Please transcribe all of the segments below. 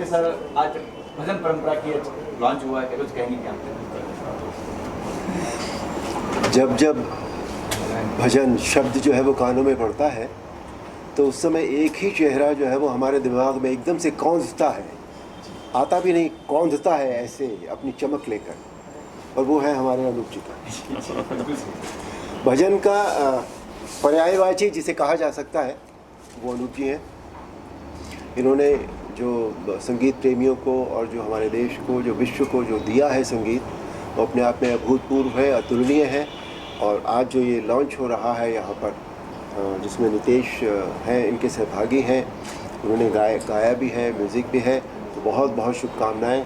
Sir आज भजन परंपरा की लॉन्च हुआ है, कुछ कहेंगे क्या? जब जब भजन शब्द जो है वो कानों में पड़ता है तो उस समय एक ही चेहरा जो है वो हमारे दिमाग में एकदम से कौंधता है, आता भी नहीं, कौंधता है ऐसे अपनी चमक लेकर, और वो है हमारे अनूप जी का। भजन का पर्यायवाची जिसे कहा जा सकता है वो अनूप जी हैं। इन्होंने जो संगीत प्रेमियों को और जो हमारे देश को, जो विश्व को जो दिया है संगीत, वो अपने आप में अभूतपूर्व है, अतुलनीय है। और आज जो ये लॉन्च हो रहा है यहाँ पर, जिसमें नितेश हैं, इनके सहभागी हैं, उन्होंने गाया भी है, म्यूज़िक भी है, तो बहुत बहुत शुभकामनाएं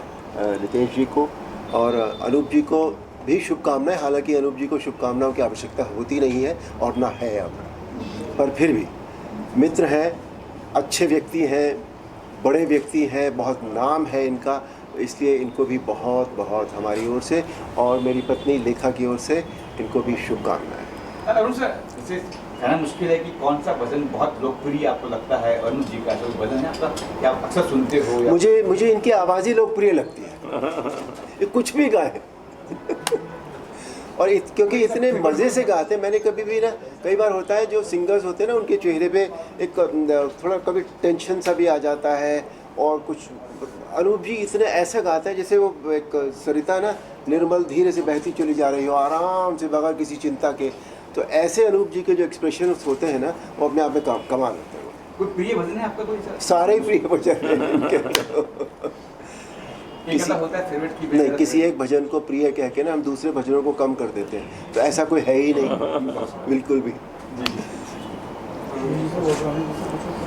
नितेश जी को, और अनूप जी को भी शुभकामनाएं। हालांकि अनूप जी को शुभकामनाओं की आवश्यकता होती नहीं है और ना है अब, पर फिर भी मित्र हैं, अच्छे व्यक्ति हैं, बड़े व्यक्ति हैं, बहुत नाम है इनका, इसलिए इनको भी बहुत बहुत हमारी ओर से और मेरी पत्नी लेखा की ओर से इनको भी शुभकामनाएं। अरुण सर, इसे कहना मुश्किल है कि कौन सा भजन बहुत लोकप्रिय आपको लगता है? अरुण जी का जो भजन है आपका, क्या आप अक्सर सुनते हो? मुझे इनकी आवाज़ ही लोकप्रिय लगती है। ये कुछ भी गाए और क्योंकि इतने मज़े से गाते हैं। मैंने कभी भी ना, कई बार होता है जो सिंगर्स होते हैं ना, उनके चेहरे पे एक थोड़ा कभी टेंशन सा भी आ जाता है और कुछ। अनूप जी इतने ऐसा गाता है जैसे वो एक सरिता ना निर्मल धीरे से बहती चली जा रही हो, आराम से, बगैर किसी चिंता के। तो ऐसे अनूप जी के जो एक्सप्रेशन होते हैं ना, वो अपने आप में कमाल होते हैं। कोई प्रिय भजन है आपका? कोई सारे ही प्रिय भजन हैं इनके। होता है फेवरेट की नहीं, किसी एक भजन को प्रिय कह के ना हम दूसरे भजनों को कम कर देते हैं, तो ऐसा कोई है ही नहीं बिल्कुल भी।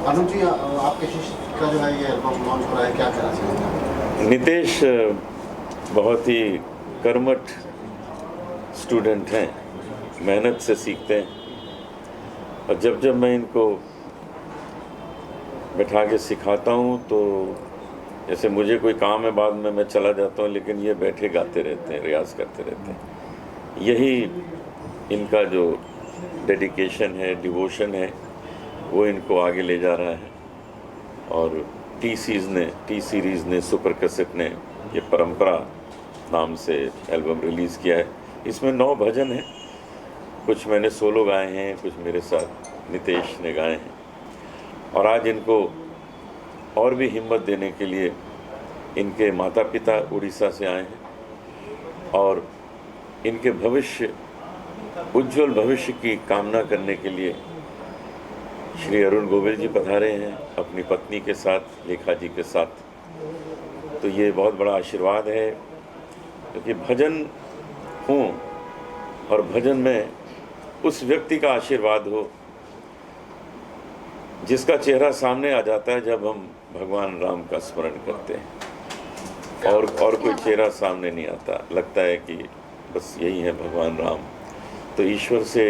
अनूप जी, आपके शिष्य का जो है ये एल्बम लॉन्च हो रहा है, क्या कहना चाहेंगे? नितेश बहुत ही कर्मठ स्टूडेंट हैं, मेहनत से सीखते हैं, और जब जब मैं इनको बैठा के सिखाता हूँ तो जैसे मुझे कोई काम है, बाद में मैं चला जाता हूँ, लेकिन ये बैठे गाते रहते हैं, रियाज करते रहते हैं। यही इनका जो डेडिकेशन है, डिवोशन है, वो इनको आगे ले जा रहा है। और टी सीरीज़ ने, सुपर कैसेट ने ये परंपरा नाम से एल्बम रिलीज़ किया है। इसमें 9 भजन हैं, कुछ मैंने सोलो गाए हैं, कुछ मेरे साथ नितेश ने गाए हैं। और आज इनको और भी हिम्मत देने के लिए इनके माता पिता उड़ीसा से आए हैं, और इनके भविष्य, उज्जवल भविष्य की कामना करने के लिए श्री अरुण गोविल जी पधारे हैं अपनी पत्नी के साथ, लेखा जी के साथ। तो ये बहुत बड़ा आशीर्वाद है, क्योंकि भजन हो और भजन में उस व्यक्ति का आशीर्वाद हो जिसका चेहरा सामने आ जाता है जब हम भगवान राम का स्मरण करते हैं, और कोई चेहरा सामने नहीं आता, लगता है कि बस यही है भगवान राम। तो ईश्वर से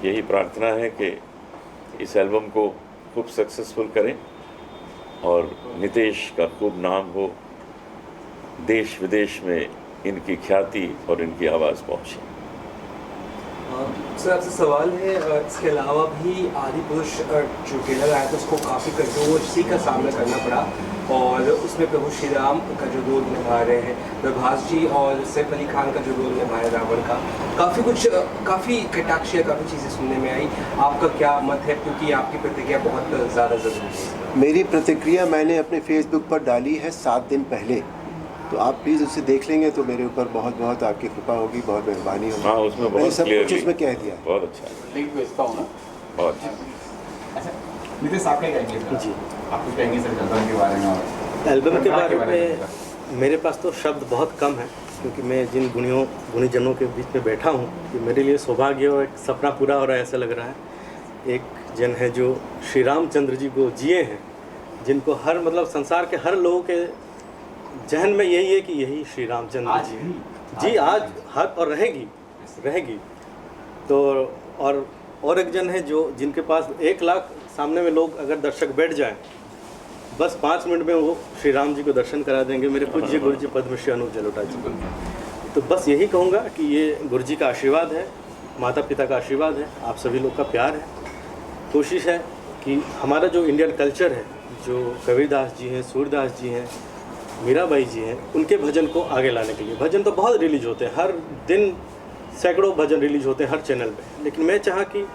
यही प्रार्थना है कि इस एल्बम को खूब सक्सेसफुल करें और नितेश का खूब नाम हो, देश विदेश में इनकी ख्याति और इनकी आवाज़ पहुँचे। सर आपसे सवाल है, इसके अलावा भी आदिपुरुष जो ट्रेलर आया था उसको काफ़ी कंट्रोवर्सी का सामना करना पड़ा, और उसमें प्रभु श्री राम का जो रोल निभा रहे हैं प्रभास जी, और सैफ अली खान का जो रोल निभाया रावण का, काफ़ी कटाक्ष, काफ़ी चीज़ें सुनने में आई। आपका क्या मत है, क्योंकि आपकी प्रतिक्रिया बहुत ज़्यादा ज़रूरी है? मेरी प्रतिक्रिया मैंने अपने फेसबुक पर डाली है 7 दिन पहले, तो आप प्लीज़ उसे देख लेंगे तो मेरे ऊपर बहुत बहुत आपकी कृपा होगी, बहुत मेहरबानी होगी। हाँ, उसमें बहुत सब कुछ उसमें कह दिया। बहुत अच्छा, लिंक भेजता हूँ ना। बहुत अच्छा, नितेश आप क्या कहेंगे सर? जी, आप कुछ कहेंगे सर एल्बम के बारे में? और एल्बम के बारे में मेरे पास तो शब्द बहुत कम है, क्योंकि मैं जिन गुणीजनों के बीच में बैठा हूँ, ये मेरे लिए सौभाग्य और एक सपना पूरा हो रहा है ऐसा लग रहा है। एक जन है जो श्री रामचंद्र जी को जिए हैं, जिनको हर संसार के हर लोगों के जहन में यही है कि यही श्री रामचंद्र जी आज हक और रहेगी। तो और एक जन है जो जिनके पास 1 लाख सामने में लोग अगर दर्शक बैठ जाएं, बस 5 मिनट में वो श्री राम जी को दर्शन करा देंगे, मेरे पूज्य गुरु जी पद्मश्री अनूप जलोटा जी। तो बस यही कहूँगा कि ये गुरु जी का आशीर्वाद है, माता पिता का आशीर्वाद है, आप सभी लोग का प्यार है। कोशिश है कि हमारा जो इंडियन कल्चर है, जो कबीरदास जी हैं, सूरदास जी हैं, मीराबाई जी हैं, उनके भजन को आगे लाने के लिए। भजन तो बहुत रिलीज होते हैं, हर दिन सैकड़ों भजन रिलीज होते हैं हर चैनल पे, लेकिन मैं चाहा कि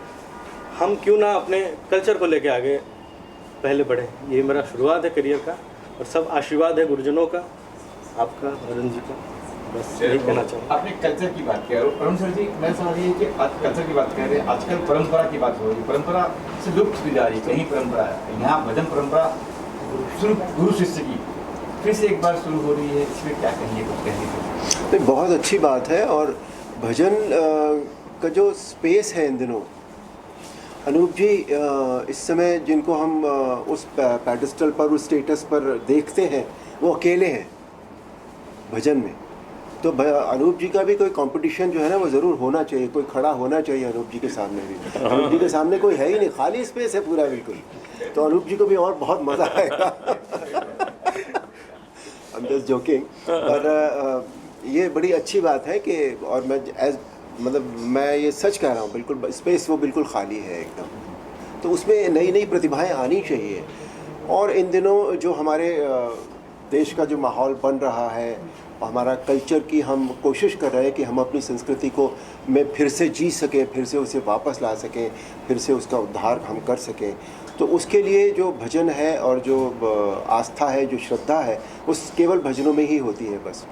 हम क्यों ना अपने कल्चर को लेके आगे पहले बढ़े। ये मेरा शुरुआत है करियर का, और सब आशीर्वाद है गुरुजनों का, आपका, अरुण जी का, बस यही कहना चाहूँगा। आपने कल्चर की बात की, और अरुण सर जी मैं समझ रही है कि आज कल्चर की बात कर रहे हैं, आजकल परंपरा की बात हो रही है, परंपरा से लुप्त हुई जा रही है। कहीं परंपरा है, यहाँ भजन परंपरा शुरू गुरु शिष्य की फिर से एक बार शुरू हो रही है, इसमें क्या कहिए, कुछ कहिए? नहीं, बहुत अच्छी बात है। और भजन का जो स्पेस है इन दिनों, अनूप जी इस समय जिनको हम उस पैडेस्टल पर, उस स्टेटस पर देखते हैं, वो अकेले हैं भजन में। तो अनूप जी का भी कोई कंपटीशन जो है ना वो ज़रूर होना चाहिए, कोई खड़ा होना चाहिए अनूप जी के सामने भी। अनूप जी के सामने कोई है ही नहीं, खाली स्पेस है पूरा बिल्कुल। तो अनूप जी को भी और बहुत मज़ा आएगा। I'm just joking। पर ये बड़ी अच्छी बात है कि, और मैं मतलब मैं ये सच कह रहा हूँ, बिल्कुल स्पेस वो बिल्कुल खाली है एकदम। तो उसमें नई नई प्रतिभाएं आनी चाहिए। और इन दिनों जो हमारे देश का जो माहौल बन रहा है, हमारा कल्चर की हम कोशिश कर रहे हैं कि हम अपनी संस्कृति को में फिर से जी सकें, फिर से उसे वापस ला सकें, फिर से उसका उद्धार हम कर सकें। तो उसके लिए जो भजन है और जो आस्था है, जो श्रद्धा है, उस केवल भजनों में ही होती है बस।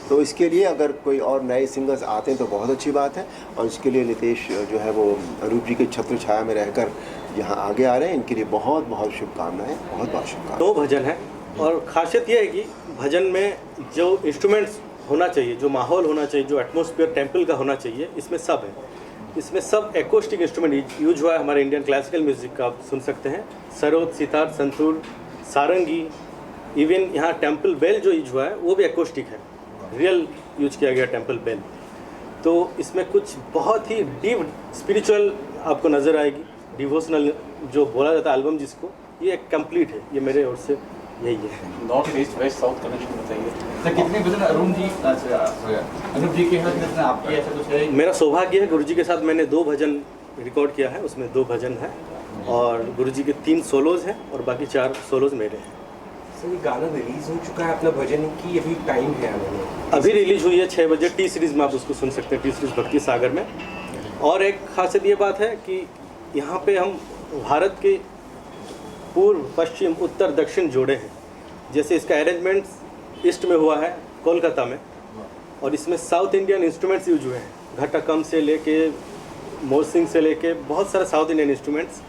तो इसके लिए अगर कोई और नए सिंगर्स आते हैं तो बहुत अच्छी बात है। और इसके लिए नितेश जो है वो अनूप जी के छत्र छाया में रहकर यहाँ आगे आ रहे हैं, इनके लिए बहुत बहुत शुभकामनाएं, बहुत बहुत शुभकामनाएं। 2 भजन है, और ख़ासियत यह है कि भजन में जो इंस्ट्रूमेंट्स होना चाहिए, जो माहौल होना चाहिए, जो एटमॉस्फेयर टेम्पल का होना चाहिए, इसमें सब है। इसमें सब एक्रोस्टिक इंस्ट्रूमेंट यूज हुआ है। हमारे इंडियन क्लासिकल म्यूज़िक का आप सुन सकते हैं, सरोद, सितार, संतूर, सारंगी, इवन यहाँ टेम्पल बेल जो यूज हुआ है वो भी एक्रोस्टिक है, रियल यूज किया गया टेम्पल बेल। तो इसमें कुछ बहुत ही डीप स्पिरिचुअल आपको नज़र आएगी, डिवोशनल जो बोला जाता है एल्बम जिसको, ये एक कंप्लीट है। ये मेरे ओर से यही है। North east west south connection बताइए। सर कितने भजन अरुण जी, अनूप जी के साथ कितने आपके, ऐसा कुछ है? मेरा सौभाग्य है, गुरुजी के साथ मैंने 2 भजन रिकॉर्ड किया है, उसमें 2 भजन है, और गुरुजी के 3 सोलोज हैं और बाकी 4 सोलोज मेरे हैं। सर ये गाना रिलीज हो चुका है अपना भजन की, अभी टाइम है आने में? अभी रिलीज हुई है 6 बजे, टी सीरीज़ में आप उसको सुन सकते हैं, टी सीरीज़ भक्ति सागर में। और एक खासियत ये बात है कि यहाँ पे हम भारत के पूर्व, पश्चिम, उत्तर, दक्षिण जोड़े हैं। जैसे इसका अरेंजमेंट्स ईस्ट में हुआ है कोलकाता में, और इसमें साउथ इंडियन इंस्ट्रूमेंट्स यूज हुए हैं, घटकम से लेके मोरसिंग से लेके बहुत सारे साउथ इंडियन इंस्ट्रूमेंट्स,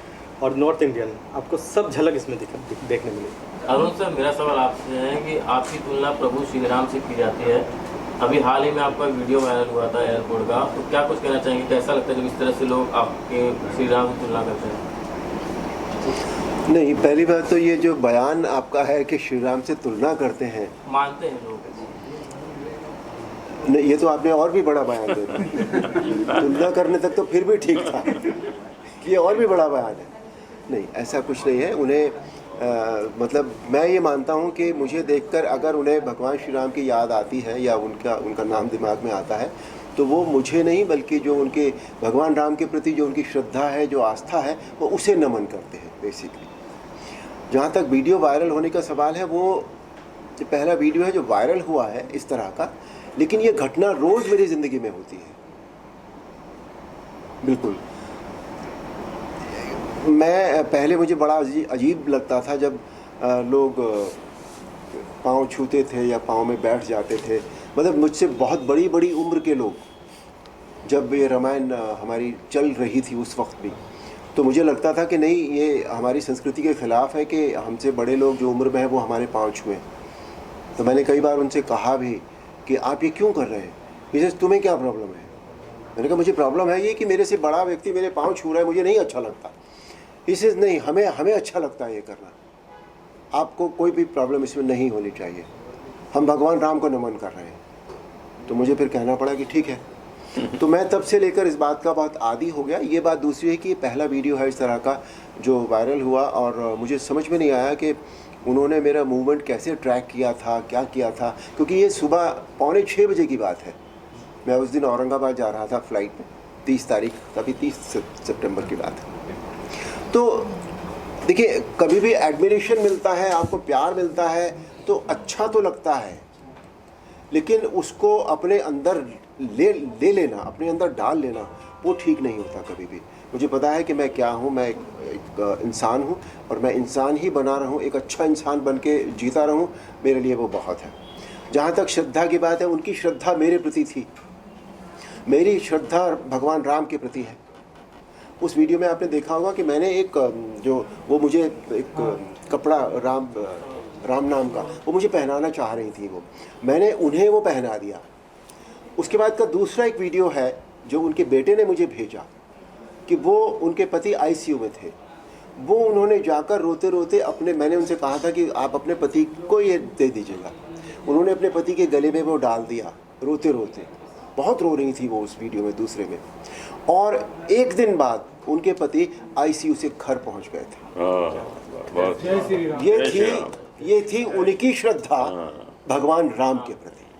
और नॉर्थ इंडियन, आपको सब झलक इसमें देखने मिलेगी। अरुण सर, मेरा सवाल आपसे है कि आपकी तुलना प्रभु श्री राम से की जाती है। अभी हाल ही में आपका वीडियो वायरल हुआ था एयरपोर्ट का, तो क्या कुछ कहना चाहेंगे? कैसा लगता है जब इस तरह से लोग आपके श्री राम की तुलना करते हैं? नहीं, पहली बात तो ये जो बयान आपका है कि श्री राम से तुलना करते हैं, मानते हैं लोग? नहीं, ये तो आपने और भी बड़ा बयान दे दिया। तुलना करने तक तो फिर भी ठीक था, ये और भी बड़ा बयान है। नहीं, ऐसा कुछ नहीं है। उन्हें मतलब मैं ये मानता हूँ कि मुझे देखकर अगर उन्हें भगवान श्री राम की याद आती है या उनका नाम दिमाग में आता है, तो वो मुझे नहीं बल्कि जो उनके भगवान राम के प्रति जो उनकी श्रद्धा है, जो आस्था है, वो उसे नमन करते हैं बेसिकली। जहाँ तक वीडियो वायरल होने का सवाल है, वो जो पहला वीडियो है जो वायरल हुआ है इस तरह का, लेकिन ये घटना रोज़ मेरी ज़िंदगी में होती है। बिल्कुल, मैं पहले मुझे बड़ा अजीब लगता था जब लोग पाँव छूते थे या पाँव में बैठ जाते थे। मतलब मुझसे बहुत बड़ी बड़ी उम्र के लोग, जब ये रामायण हमारी चल रही थी उस वक्त भी, तो मुझे लगता था कि नहीं, ये हमारी संस्कृति के ख़िलाफ़ है कि हमसे बड़े लोग जो उम्र में हैं वो हमारे पाँव छुएं। तो मैंने कई बार उनसे कहा भी कि आप ये क्यों कर रहे हैं? ये तुम्हें क्या प्रॉब्लम है? मैंने कहा मुझे प्रॉब्लम है ये कि मेरे से बड़ा व्यक्ति मेरे पाँव छू रहा है, मुझे नहीं अच्छा लगता। इसे नहीं, हमें अच्छा लगता है ये करना, आपको कोई भी प्रॉब्लम इसमें नहीं होनी चाहिए, हम भगवान राम को नमन कर रहे हैं। तो मुझे फिर कहना पड़ा कि ठीक है। तो मैं तब से लेकर इस बात का बहुत आदी हो गया। ये बात दूसरी है कि ये पहला वीडियो है इस तरह का जो वायरल हुआ, और मुझे समझ में नहीं आया कि उन्होंने मेरा मूवमेंट कैसे ट्रैक किया था, क्या किया था, क्योंकि ये सुबह 5:45 बजे की बात है। मैं उस दिन औरंगाबाद जा रहा था फ्लाइट में, 30 तारीख, तभी 30 सितंबर की बात है। तो देखिए, कभी भी एडमिरेशन मिलता है, आपको प्यार मिलता है तो अच्छा तो लगता है, लेकिन उसको अपने अंदर ले लेना, अपने अंदर डाल लेना, वो ठीक नहीं होता कभी भी। मुझे पता है कि मैं क्या हूँ, मैं एक इंसान हूँ और मैं इंसान ही बना रहूँ, एक अच्छा इंसान बन के जीता रहूँ, मेरे लिए वो बहुत है। जहाँ तक श्रद्धा की बात है, उनकी श्रद्धा मेरे प्रति थी, मेरी श्रद्धा भगवान राम के प्रति है। उस वीडियो में आपने देखा होगा कि मैंने एक जो वो मुझे एक कपड़ा राम नाम का वो मुझे पहनाना चाह रही थी, वो मैंने उन्हें वो पहना दिया। उसके बाद का दूसरा एक वीडियो है जो उनके बेटे ने मुझे भेजा कि वो उनके पति आईसीयू में थे, वो उन्होंने जाकर रोते रोते मैंने उनसे कहा था कि आप अपने पति को ये दे दीजिएगा, उन्होंने अपने पति के गले में वो डाल दिया रोते रोते। बहुत रो रही थी वो उस वीडियो में, दूसरे में। और एक दिन बाद उनके पति आईसीयू से घर पहुंच गए थे। ये थी उनकी श्रद्धा भगवान राम के प्रति।